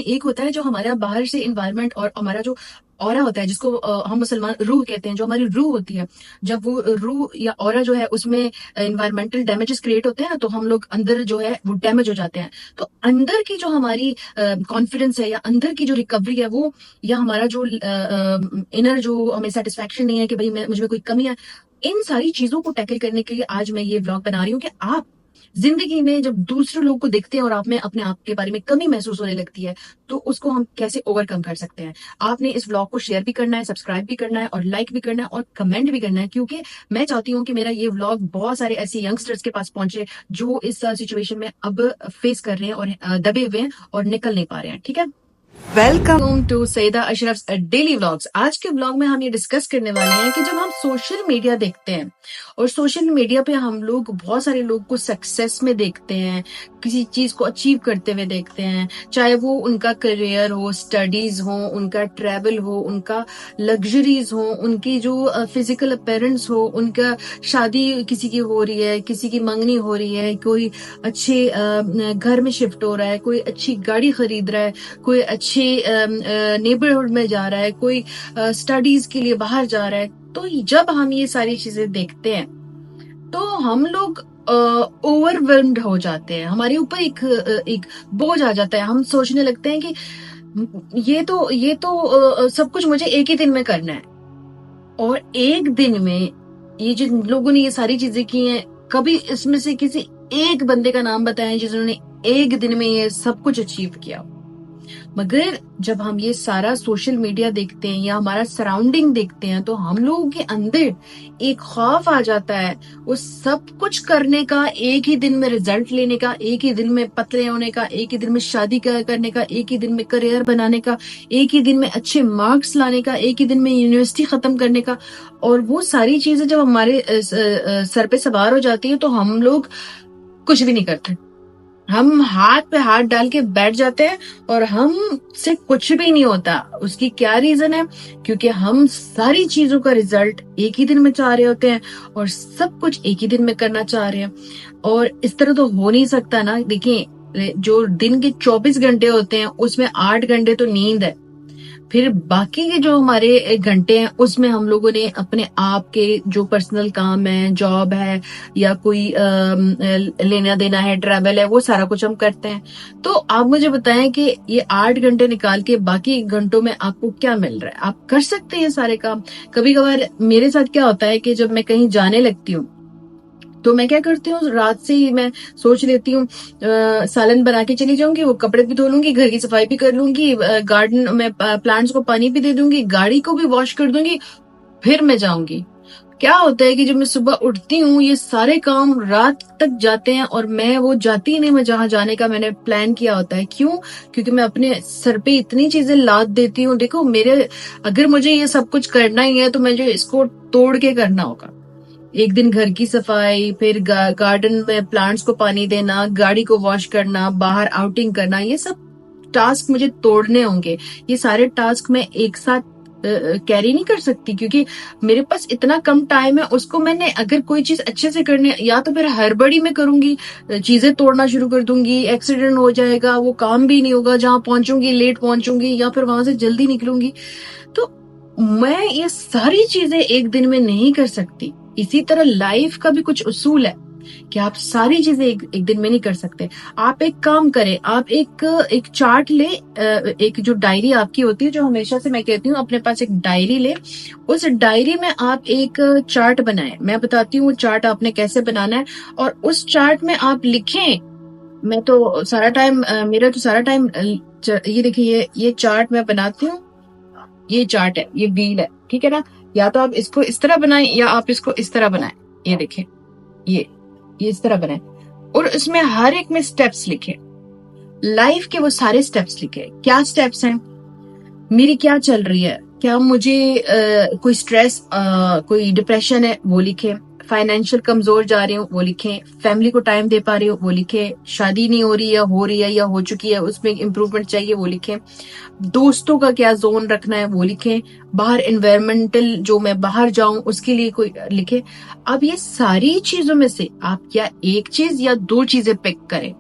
एक होता है जो हमारा बाहर से इन्वायरमेंट और हमारा जो ऑरा होता है, जिसको हम मुसलमान रूह कहते हैं। जो हमारी रूह होती है, जब वो रूह या ऑरा जो है उसमें इन्वायरमेंटल डैमेजेस क्रिएट होते हैं ना, तो हम लोग अंदर जो है वो डैमेज हो जाते हैं। तो अंदर की जो हमारी कॉन्फिडेंस है या अंदर की जो रिकवरी है वो, या हमारा जो इनर जो हमें सेटिस्फैक्शन नहीं है कि भाई मैं मुझ में कोई कमी है, इन सारी चीजों को टैकल करने के लिए आज मैं ये व्लॉग बना रही हूँ कि आप जिंदगी में जब दूसरे लोग को देखते हैं और आप में अपने आप के बारे में कमी महसूस होने लगती है, तो उसको हम कैसे ओवरकम कर सकते हैं। आपने इस व्लॉग को शेयर भी करना है, सब्सक्राइब भी करना है और लाइक भी करना है और कमेंट भी करना है, क्योंकि मैं चाहती हूँ कि मेरा ये व्लॉग बहुत सारे ऐसे यंगस्टर्स के पास पहुंचे जो इस सिचुएशन में अब फेस कर रहे हैं और दबे हुए हैं और निकल नहीं पा रहे हैं। ठीक है, welcome to Saeeda Ashraf daily vlogs. आज के व्लॉग में हम ये डिस्कस करने वाले हैं कि जब हम सोशल मीडिया देखते हैं और सोशल मीडिया पे हम लोग बहुत सारे लोग को सक्सेस में देखते हैं, किसी चीज को अचीव करते हुए देखते हैं, चाहे वो उनका करियर हो, स्टडीज हो, उनका ट्रैवल हो, उनका लग्जरीज हो, उनकी जो फिजिकल अपीयरेंस हो, उनका शादी किसी की हो रही है, किसी की मंगनी हो रही है, कोई अच्छे घर में शिफ्ट हो रहा है, कोई अच्छी गाड़ी खरीद रहा है, कोई अच्छे नेबरहुड में जा रहा है, कोई स्टडीज के लिए बाहर जा रहा है। तो जब हम ये सारी चीजें देखते हैं तो हम लोग ओवरवेल्म्ड हो जाते हैं, हमारे ऊपर एक बोझ आ जाता है। हम सोचने लगते हैं कि ये तो सब कुछ मुझे एक ही दिन में करना है। और एक दिन में ये जिन लोगों ने ये सारी चीजें की हैं, कभी इसमें से किसी एक बंदे का नाम बताएं जिन्होंने एक दिन में ये सब कुछ अचीव किया। मगर जब हम ये सारा सोशल मीडिया देखते हैं या हमारा सराउंडिंग देखते हैं, तो हम लोगों के अंदर एक खौफ आ जाता है वो सब कुछ करने का, एक ही दिन में रिजल्ट लेने का, एक ही दिन में पतले होने का, एक ही दिन में शादी करने का, एक ही दिन में करियर बनाने का, एक ही दिन में अच्छे मार्क्स लाने का, एक ही दिन में यूनिवर्सिटी खत्म करने का। और वो सारी चीजें जब हमारे सर पे सवार हो जाती है तो हम लोग कुछ भी नहीं करते। हम हाथ पे हाथ डाल के बैठ जाते हैं और हम से कुछ भी नहीं होता। उसकी क्या रीजन है? क्योंकि हम सारी चीजों का रिजल्ट एक ही दिन में चाह रहे होते हैं और सब कुछ एक ही दिन में करना चाह रहे हैं। और इस तरह तो हो नहीं सकता ना। देखिए, जो दिन के 24 घंटे होते हैं उसमें 8 घंटे तो नींद है, फिर बाकी के जो हमारे घंटे हैं उसमें हम लोगों ने अपने आप के जो पर्सनल काम है, जॉब है या कोई लेना देना है, ट्रैवल है, वो सारा कुछ हम करते हैं। तो आप मुझे बताएं कि ये 8 घंटे निकाल के बाकी घंटों में आपको क्या मिल रहा है? आप कर सकते हैं सारे काम। कभी कभार मेरे साथ क्या होता है कि जब मैं कहीं जाने लगती हूँ तो मैं क्या करती हूँ, रात से ही मैं सोच लेती हूँ सालन बना के चली जाऊंगी, वो कपड़े भी धो लूंगी, घर की सफाई भी कर लूंगी, गार्डन में प्लांट्स को पानी भी दे दूंगी, गाड़ी को भी वॉश कर दूंगी, फिर मैं जाऊंगी। क्या होता है कि जब मैं सुबह उठती हूँ ये सारे काम रात तक जाते हैं और मैं वो जाती ही नहीं, मैं जहां जाने का मैंने प्लान किया होता है। क्यों? क्योंकि मैं अपने सर पे इतनी चीजें लाद देती हूँ। देखो, अगर मुझे ये सब कुछ करना ही है तो मुझे इसको तोड़ के करना होगा। एक दिन घर की सफाई, फिर गार्डन में प्लांट्स को पानी देना, गाड़ी को वॉश करना, बाहर आउटिंग करना, ये सब टास्क मुझे तोड़ने होंगे। ये सारे टास्क मैं एक साथ कैरी नहीं कर सकती क्योंकि मेरे पास इतना कम टाइम है। उसको मैंने अगर कोई चीज अच्छे से करनी है, या तो फिर हड़बड़ी में करूंगी, चीजें तोड़ना शुरू कर दूंगी, एक्सीडेंट हो जाएगा, वो काम भी नहीं होगा, जहां पहुंचूंगी लेट पहुंचूंगी या फिर वहां से जल्दी निकलूंगी। तो मैं ये सारी चीजें एक दिन में नहीं कर सकती। इसी तरह लाइफ का भी कुछ उसूल है कि आप सारी चीजें एक दिन में नहीं कर सकते। आप एक काम करें, आप एक चार्ट ले, एक जो डायरी आपकी होती है, जो हमेशा से मैं कहती हूँ अपने पास एक डायरी ले, उस डायरी में आप एक चार्ट बनाएं। मैं बताती हूँ चार्ट आपने कैसे बनाना है और उस चार्ट में आप लिखें। मैं तो सारा टाइम मेरा तो सारा टाइम ये देखिए, ये चार्ट मैं बनाती हूँ। ये चार्ट है, ये व्हील है, ठीक है ना? या तो आप इसको इस तरह बनाएं या आप इसको इस तरह बनाएं। ये देखें, ये इस तरह बनाएं और इसमें हर एक में स्टेप्स लिखे, लाइफ के वो सारे स्टेप्स लिखे। क्या स्टेप्स हैं? मेरी क्या चल रही है, क्या मुझे कोई स्ट्रेस, कोई डिप्रेशन है, वो लिखे। फाइनेंशियल कमजोर जा रही हूँ, वो लिखें। फैमिली को टाइम दे पा रही हूँ, वो लिखें। शादी नहीं हो रही है या हो चुकी है, उसमें इम्प्रूवमेंट चाहिए, वो लिखें। दोस्तों का क्या जोन रखना है, वो लिखें। बाहर एनवायरमेंटल, जो मैं बाहर जाऊं उसके लिए कोई लिखे। अब ये सारी चीजों में से आप क्या एक चीज या 2 चीजें पिक करें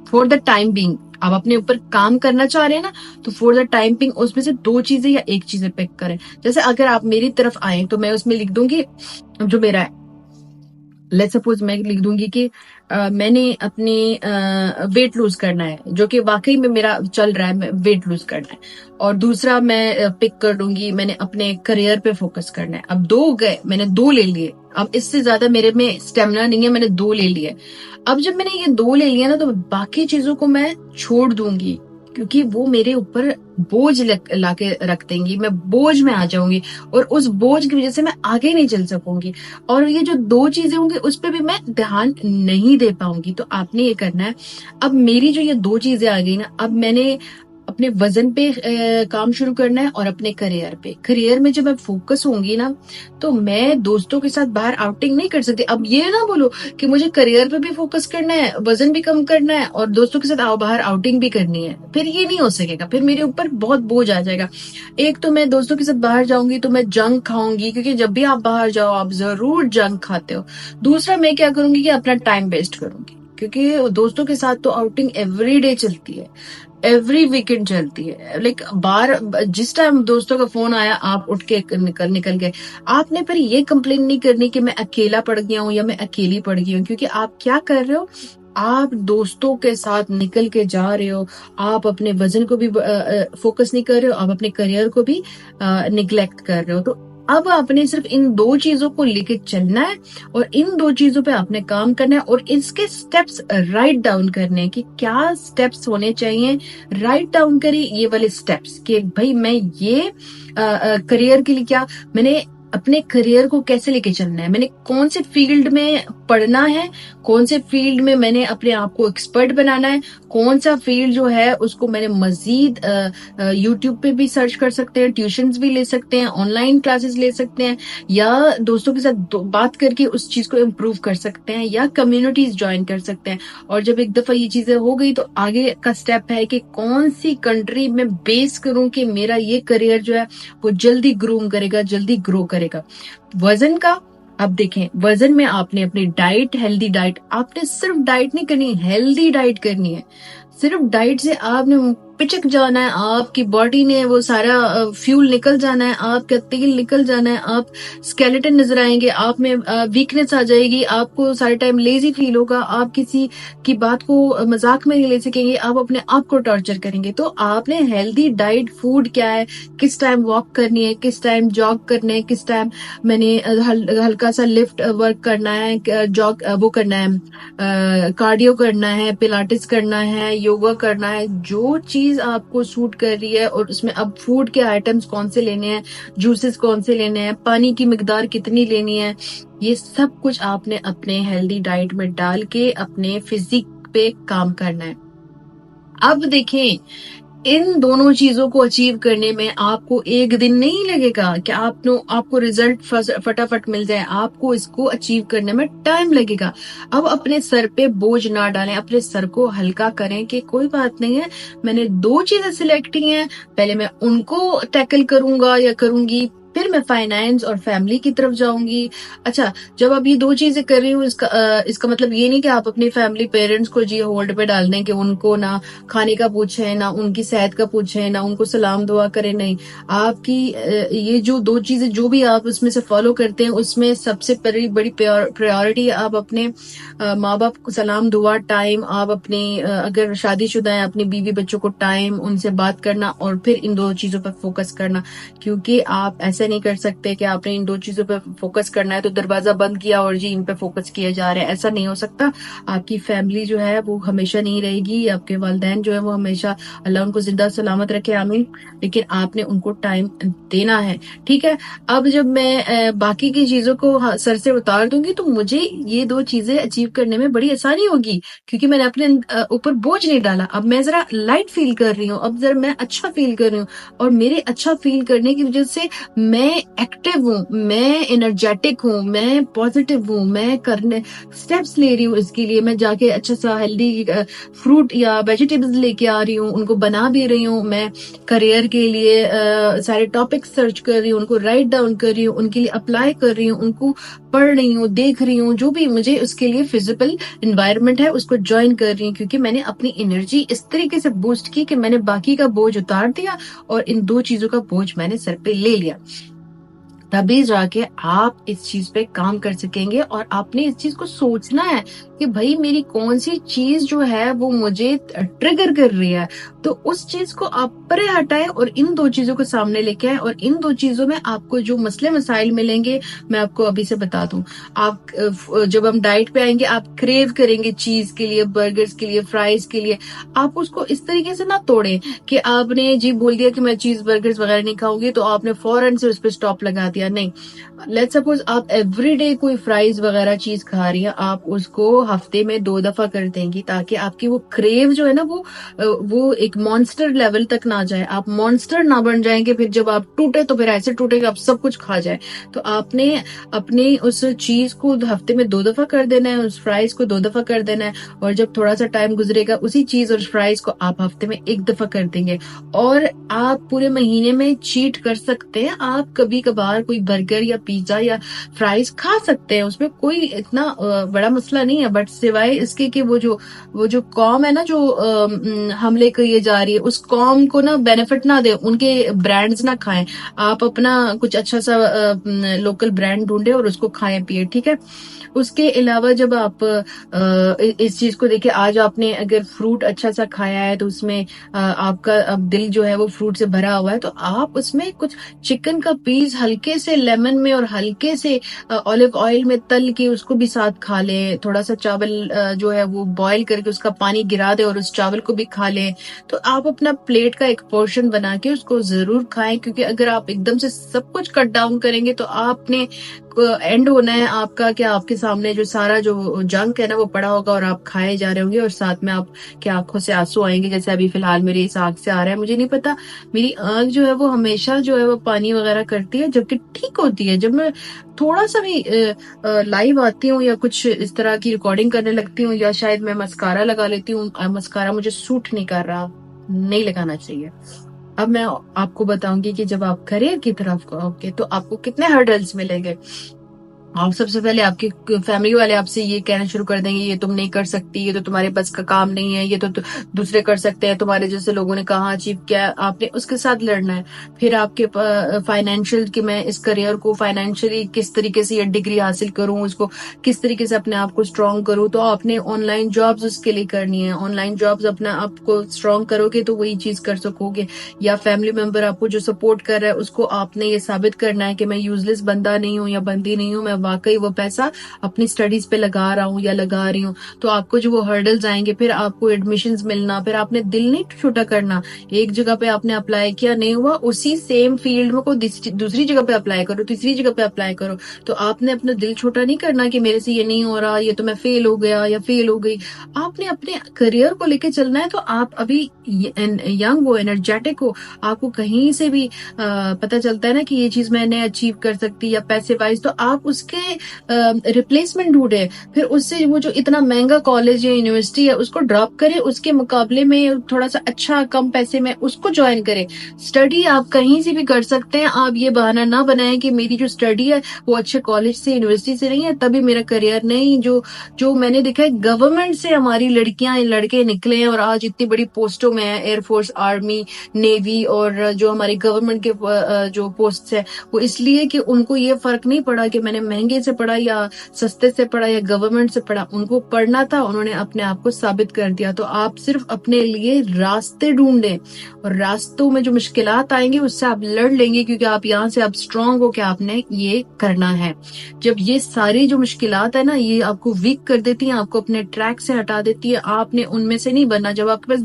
फॉर द टाइम बीइंग। आप अपने ऊपर काम करना चाह रहे हैं ना, तो फॉर द टाइम पिंग उसमें से 2 चीजें या 1 चीजें पिक करें। जैसे अगर आप मेरी तरफ आए तो मैं उसमें लिख दूंगी जो मेरा है। लेट्स सपोज मैं लिख दूंगी कि मैंने अपने वेट लूज करना है, जो कि वाकई में मेरा चल रहा है, वेट लूज करना है। और दूसरा मैं पिक कर लूंगी मैंने अपने करियर पे फोकस करना है। अब 2 गए, मैंने 2 ले लिए। अब इससे ज्यादा मेरे में स्टेमिना नहीं है, मैंने 2 ले लिए। अब जब मैंने ये 2 ले लिया ना, तो बाकी चीजों को मैं छोड़ दूंगी, क्योंकि वो मेरे ऊपर बोझ लाके रख देंगी। मैं बोझ में आ जाऊंगी और उस बोझ की वजह से मैं आगे नहीं चल सकूंगी, और ये जो 2 चीजें होंगी उस पर भी मैं ध्यान नहीं दे पाऊंगी। तो आपने ये करना है। अब मेरी जो ये 2 चीजें आ गई ना, अब मैंने अपने वजन पे काम शुरू करना है और अपने करियर पे। करियर में जब मैं फोकस होंगी ना, तो मैं दोस्तों के साथ बाहर आउटिंग नहीं कर सकती। अब ये ना बोलो कि मुझे करियर पे भी फोकस करना है, वजन भी कम करना है और दोस्तों के साथ बाहर आउटिंग भी करनी है, फिर ये नहीं हो सकेगा। फिर मेरे ऊपर बहुत बोझ आ जाएगा। एक तो मैं दोस्तों के साथ बाहर जाऊंगी तो मैं जंक खाऊंगी, क्योंकि जब भी आप बाहर जाओ आप जरूर जंक खाते हो। दूसरा मैं क्या करूंगी कि अपना टाइम वेस्ट करूंगी, क्योंकि दोस्तों के साथ तो आउटिंग एवरी डे चलती है, एवरी वीकेंड चलती है। लाइक बार जिस टाइम दोस्तों का फोन आया आप उठ के निकल गए। आपने फिर ये कंप्लेन नहीं करनी कि मैं अकेला पड़ गया हूँ या मैं अकेली पड़ गई हूँ, क्योंकि आप क्या कर रहे हो, आप दोस्तों के साथ निकल के जा रहे हो। आप अपने वजन को भी फोकस नहीं कर रहे हो, आप अपने करियर को भी निग्लेक्ट कर रहे हो। तो अब आपने सिर्फ इन 2 चीजों को लेके चलना है और इन 2 चीजों पे आपने काम करना है और इसके स्टेप्स राइट डाउन करने हैं कि क्या स्टेप्स होने चाहिए। राइट डाउन करिए ये वाले स्टेप्स कि भाई मैं ये करियर के लिए क्या, मैंने अपने करियर को कैसे लेके चलना है, मैंने कौन से फील्ड में पढ़ना है, कौन से फील्ड में मैंने अपने आप को एक्सपर्ट बनाना है, कौन सा फील्ड जो है उसको मैंने मजीद यूट्यूब पे भी सर्च कर सकते हैं, ट्यूशंस भी ले सकते हैं, ऑनलाइन क्लासेस ले सकते हैं, या दोस्तों के साथ बात करके उस चीज को इम्प्रूव कर सकते हैं, या कम्युनिटीज ज्वाइन कर सकते हैं। और जब एक दफा ये चीजें हो गई तो आगे का स्टेप है कि कौन सी कंट्री में बेस करूं कि मेरा ये करियर जो है वो जल्दी ग्रूम करेगा, जल्दी ग्रो करेगा। वजन का, अब देखें वजन में आपने अपनी डाइट, हेल्दी डाइट, आपने सिर्फ डाइट नहीं करनी, हेल्दी डाइट करनी है। सिर्फ डाइट से आपने पिचक जाना है, आपकी बॉडी ने वो सारा फ्यूल निकल जाना है, आपका तेल निकल जाना है, आप स्केलेटन नजर आएंगे, आप में वीकनेस आ जाएगी, आपको सारे टाइम लेजी फील होगा, आप किसी की बात को मजाक में नहीं ले सकेंगे, आप अपने आप को टॉर्चर करेंगे। तो आपने हेल्दी डाइट, फूड क्या है, किस टाइम वॉक करनी है, किस टाइम जॉग करने है, किस टाइम मैंने हल्का सा लिफ्ट वर्क करना है, जॉग वो करना है, कार्डियो करना है, पिलाटिस करना है, योगा करना है, जो चीज आपको सूट कर रही है। और उसमें अब फूड के आइटम्स कौन से लेने हैं, जूसेस कौन से लेने हैं, पानी की मिकदार कितनी लेनी है, ये सब कुछ आपने अपने हेल्दी डाइट में डाल के अपने फिजिक पे काम करना है। अब देखें, इन दोनों चीजों को अचीव करने में आपको 1 दिन नहीं लगेगा कि आपको रिजल्ट फटाफट मिल जाए। आपको इसको अचीव करने में टाइम लगेगा। अब अपने सर पे बोझ ना डालें, अपने सर को हल्का करें कि कोई बात नहीं है, मैंने 2 चीजें सिलेक्ट की हैं, पहले मैं उनको टैकल करूंगा या करूंगी, फिर मैं फाइनेंस और फैमिली की तरफ जाऊंगी। अच्छा, जब आप ये 2 चीजें कर रही हूँ, इसका मतलब ये नहीं कि आप अपनी फैमिली पेरेंट्स को जी होल्ड पे डाल दें कि उनको ना खाने का पूछें, ना उनकी सेहत का पूछें, ना उनको सलाम दुआ करें। नहीं, आपकी ये जो 2 चीजें जो भी आप उसमें से फॉलो करते हैं, उसमें सबसे बड़ी प्रायोरिटी आप अपने माँ बाप को सलाम दुआ, टाइम, आप अपनी अगर शादीशुदा है अपनी बीवी बच्चों को टाइम, उनसे बात करना, और फिर इन 2 चीजों पर फोकस करना। क्योंकि आप ऐसे नहीं कर सकते कि आपने इन 2 चीजों पे फोकस करना है तो दरवाजा बंद किया और जी इन पे फोकस किया जा रहा है, ऐसा नहीं हो सकता। आपकी फैमिली जो है वो हमेशा नहीं रहेगी, आपके वालिदैन जो है वो हमेशा, अल्लाह उनको जिंदा सलामत रखे, आमीन, लेकिन आपने उनको टाइम देना है। ठीक है, अब जब मैं बाकी की चीजों को सर से उतार दूंगी तो मुझे ये 2 चीजें अचीव करने में बड़ी आसानी होगी, क्योंकि मैंने अपने ऊपर बोझ नहीं डाला। अब मैं जरा लाइट फील कर रही हूँ, अब जरा मैं अच्छा फील कर रही हूँ, और मेरे अच्छा फील करने की वजह से मैं एक्टिव हूँ, मैं एनर्जेटिक हूँ, मैं पॉजिटिव हूँ, मैं करने स्टेप्स ले रही हूँ इसके लिए, मैं जाके अच्छा सा हेल्दी फ्रूट या वेजिटेबल्स लेके आ रही हूँ, उनको बना भी रही हूँ, मैं करियर के लिए सारे टॉपिक्स सर्च कर रही हूँ, उनको राइट डाउन कर रही हूँ, उनके लिए अप्लाई कर रही हूँ, उनको पढ़ रही हूँ, देख रही हूँ, जो भी मुझे उसके लिए फिजिकल इन्वायरमेंट है उसको ज्वाइन कर रही हूँ, क्योंकि मैंने अपनी एनर्जी इस तरीके से बूस्ट की कि मैंने बाकी का बोझ उतार दिया और इन 2 चीजों का बोझ मैंने सर पे ले लिया। तभी जाके आप इस चीज पे काम कर सकेंगे और आपने इस चीज को सोचना है कि भाई मेरी कौन सी चीज जो है वो मुझे ट्रिगर कर रही है, तो उस चीज को आप परे हटाए और इन 2 चीजों को सामने लेके आए और इन 2 चीजों में आपको जो मसले मसाइल मिलेंगे मैं आपको अभी से बता दूं। आप जब हम डाइट पे आएंगे आप क्रेव करेंगे चीज के लिए, बर्गर्स के लिए, फ्राइज के लिए। आप उसको इस तरीके से ना तोड़ें कि आपने जी बोल दिया कि मैं चीज बर्गर्स वगैरह नहीं खाऊंगी तो आपने फौरन से उस पर स्टॉप लगा दिया। नहीं, लेट्स सपोज आप एवरीडे कोई फ्राइज वगैरह चीज खा रही है, आप उसको हफ्ते में 2 दफा कर देंगी ताकि आपकी वो क्रेव जो है ना वो एक मॉन्स्टर लेवल तक ना जाए, आप मॉन्स्टर ना बन जाएंगे, फिर जब आप टूटे तो फिर ऐसे टूटे कि आप सब कुछ खा जाए। तो आपने अपने उस चीज को हफ्ते में 2 दफा कर देना है, उस फ्राइज को 2 दफा कर देना है, और जब थोड़ा सा टाइम गुजरेगा उसी चीज और फ्राइज को आप हफ्ते में 1 दफा कर देंगे और आप पूरे महीने में चीट कर सकते हैं। आप कभी कभार कोई बर्गर या पिज्जा या फ्राइज खा सकते हैं, उसमें कोई इतना बड़ा मसला नहीं है, बट सिवाय इसके कि वो जो कॉम है ना जो हमले करी जा रही है, उस कॉम को ना बेनिफिट ना दे, उनके ब्रांड्स ना खाएं। आप अपना कुछ अच्छा सा लोकल ब्रांड ढूंढे और उसको खाएं पिए, ठीक है। उसके अलावा जब आप इस चीज को देखिए, आज आपने अगर फ्रूट अच्छा सा खाया है तो उसमें आपका अब दिल जो है वो फ्रूट से भरा हुआ है, तो आप उसमें कुछ चिकन का पीस हल्के से लेमन में और हल्के से ऑलिव ऑयल में तल के उसको भी साथ खा लें। थोड़ा सा चावल जो है वो बॉईल करके उसका पानी गिरा दे और उस चावल को भी खा लें। तो आप अपना प्लेट का एक पोर्शन बना के उसको जरूर खाएं, क्योंकि अगर आप एकदम से सब कुछ कट डाउन करेंगे तो आपने एंड होना है आपका क्या, आपके सामने जो सारा जो जंक है ना वो पड़ा होगा और आप खाए जा रहे होंगे और साथ में आप की आंखों से आंसू आएंगे, जैसे अभी फिलहाल मेरी इस आंख से आ रहा है। मुझे नहीं पता, मेरी आंख जो है वो हमेशा जो है वो पानी वगैरह करती है, जबकि ठीक होती है। जब मैं थोड़ा सा भी लाइव आती हूँ या कुछ इस तरह की रिकॉर्डिंग करने लगती हूँ, या शायद मैं मस्कारा लगा लेती हूँ, मस्कारा मुझे सूट नहीं कर रहा, नहीं लगाना चाहिए। अब मैं आपको बताऊंगी कि जब आप करियर की तरफ आओगे तो आपको कितने हर्डल्स मिलेंगे। आप सबसे पहले आपके फैमिली वाले आपसे ये कहना शुरू कर देंगे ये तुम नहीं कर सकती, ये तो तुम्हारे बस का काम नहीं है, ये तो दूसरे कर सकते हैं, तुम्हारे जैसे लोगों ने कहाँ अचीव किया। आपने उसके साथ लड़ना है। फिर आपके फाइनेंशियल कि मैं इस करियर को फाइनेंशियली किस तरीके से ये डिग्री हासिल करूं, उसको किस तरीके से अपने आप को स्ट्रांग करूं। तो आपने ऑनलाइन जॉब्स उसके लिए करनी है। ऑनलाइन जॉब्स अपना आपको स्ट्रांग करोगे तो वही चीज कर सकोगे। या फैमिली मेंबर आपको जो सपोर्ट कर रहा है उसको आपने ये साबित करना है कि मैं यूजलेस बंदा नहीं हूँ या बंदी नहीं हूँ, मैं वाकई वो पैसा अपनी स्टडीज पे लगा रहा हूँ या लगा रही हूँ। तो आपको जो वो हर्डल्स आएंगे, फिर आपको एडमिशंस मिलना, फिर आपने दिल नहीं छोटा करना। एक जगह पे आपने अप्लाई किया नहीं हुआ, उसी सेम फील्ड में को दूसरी जगह पे अप्लाई करो, तीसरी जगह पे अप्लाई करो। तो आपने अपना दिल छोटा नहीं करना कि मेरे से ये नहीं हो रहा, ये तो मैं फेल हो गया या फेल हो गई। आपने अपने करियर को लेके चलना है। तो आप अभी यंग हो, एनर्जेटिक हो, आपको कहीं से भी पता चलता है ना कि ये चीज मैंने अचीव कर सकती या पैसे वाइज, तो आप उसके रिप्लेसमेंट ढूंढे। फिर उससे वो जो इतना महंगा कॉलेज या यूनिवर्सिटी है उसको ड्रॉप करे, उसके मुकाबले में थोड़ा सा अच्छा कम पैसे में उसको ज्वाइन करे। स्टडी आप कहीं से भी कर सकते हैं। आप ये बहाना ना बनाएं कि मेरी जो स्टडी है वो अच्छे कॉलेज से यूनिवर्सिटी से नहीं है तभी मेरा करियर नहीं। जो जो मैंने देखा है गवर्नमेंट से हमारी लड़कियां लड़के निकले हैं और आज इतनी बड़ी पोस्टों में है, एयरफोर्स, आर्मी, नेवी, और जो हमारे गवर्नमेंट के जो पोस्ट है वो इसलिए कि उनको ये फर्क नहीं पड़ा कि मैंने महंगे से पढ़ा या सस्ते से पढ़ा या गवर्नमेंट से पढ़ा, उनको पढ़ना था, उन्होंने अपने आप को साबित कर दिया। तो आप सिर्फ अपने लिए रास्ते ढूंढें और रास्तों में जो मुश्किलात आएंगे उससे आप लड़ लेंगे, क्योंकि आप यहाँ से आप स्ट्रांग हो कि आपने ये करना है। जब ये सारी जो मुश्किलात है ना ये आपको वीक कर देती है, आपको अपने ट्रैक से हटा देती है, आपने उनमें से नहीं बनना। जब आपके पास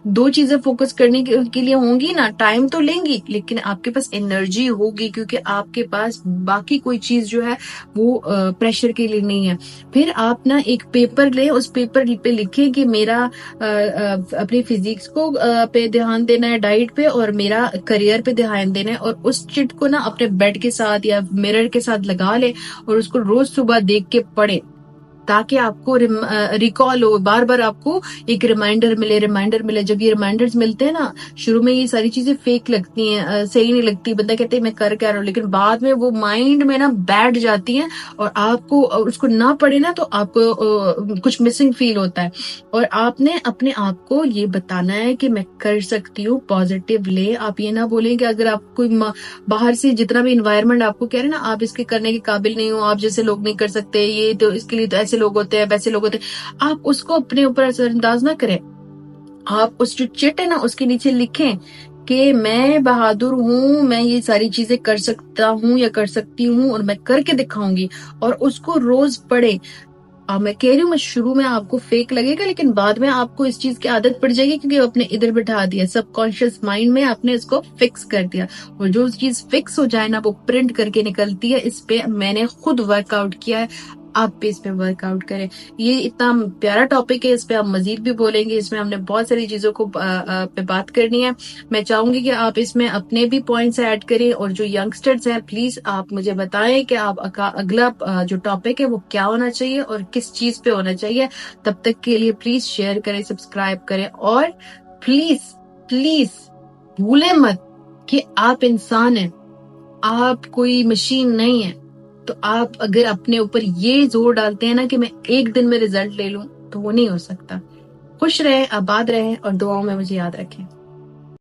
दो चीजें फोकस करने के लिए होंगी ना, टाइम तो लेंगी लेकिन आपके पास एनर्जी होगी, क्योंकि आपके पास बाकी कोई चीज जो जो है वो प्रेशर के लिए नहीं है। फिर आप ना एक पेपर ले, उस पेपर पे लिखें कि मेरा अपनी फिजिक्स को पे ध्यान देना है, डाइट पे, और मेरा करियर पे ध्यान देना है, और उस चिट को ना अपने बेड के साथ या मिरर के साथ लगा ले और उसको रोज सुबह देख के पढ़े, ताकि आपको रिकॉल हो, बार बार आपको एक रिमाइंडर मिले। जब ये रिमाइंडर्स मिलते हैं ना, शुरू में ये सारी चीजें फेक लगती हैं, सही नहीं लगती, बंदा कहते हैं मैं कर क्या रहा हूँ, लेकिन बाद में वो माइंड में ना बैठ जाती हैं और आपको उसको ना पढ़े ना तो आपको कुछ मिसिंग फील होता है। और आपने अपने आप को ये बताना है कि मैं कर सकती हूँ, पॉजिटिव ले। आप ये ना बोलें कि अगर आप कोई बाहर से जितना भी इन्वायरमेंट आपको कह रहे हैं ना आप इसके करने के काबिल नहीं हो, आप जैसे लोग नहीं कर सकते, ये तो इसके लिए तो ऐसे लोग होते हैं, वैसे लोग होते हैं, आप उसको अपने ऊपर असरअंदाज ना करें। आप उस जो चिट है ना उसके नीचे लिखें कि मैं बहादुर हूँ, मैं ये सारी चीजें कर सकता हूँ या कर सकती हूँ और मैं करके दिखाऊंगी, और उसको रोज पढ़े। मैं कह रही हूँ, मैं शुरू में आपको फेक लगेगा, लेकिन बाद में आपको इस चीज की आदत पड़ जाएगी, क्योंकि आपने इधर बिठा दिया, सबकॉन्शियस माइंड में आपने इसको फिक्स कर दिया। और जो चीज फिक्स हो जाए ना वो प्रिंट करके निकलती है। इस पे मैंने खुद वर्कआउट किया है, आप भी इस पे वर्कआउट करें। ये इतना प्यारा टॉपिक है, इस पे आप मजीद भी बोलेंगे, इसमें हमने बहुत सारी चीजों को पे बात करनी है। मैं चाहूंगी कि आप इसमें अपने भी पॉइंट्स ऐड करें, और जो यंगस्टर्स हैं प्लीज आप मुझे बताएं कि आप अगला जो टॉपिक है वो क्या होना चाहिए और किस चीज पे होना चाहिए। तब तक के लिए प्लीज शेयर करें, सब्सक्राइब करें, और प्लीज प्लीज भूलें मत कि आप इंसान हैं, आप कोई मशीन नहीं है। तो आप अगर अपने ऊपर ये जोर डालते हैं ना कि मैं एक दिन में रिजल्ट ले लूं, तो वो नहीं हो सकता। खुश रहें, आबाद रहें और दुआओं में मुझे याद रखें।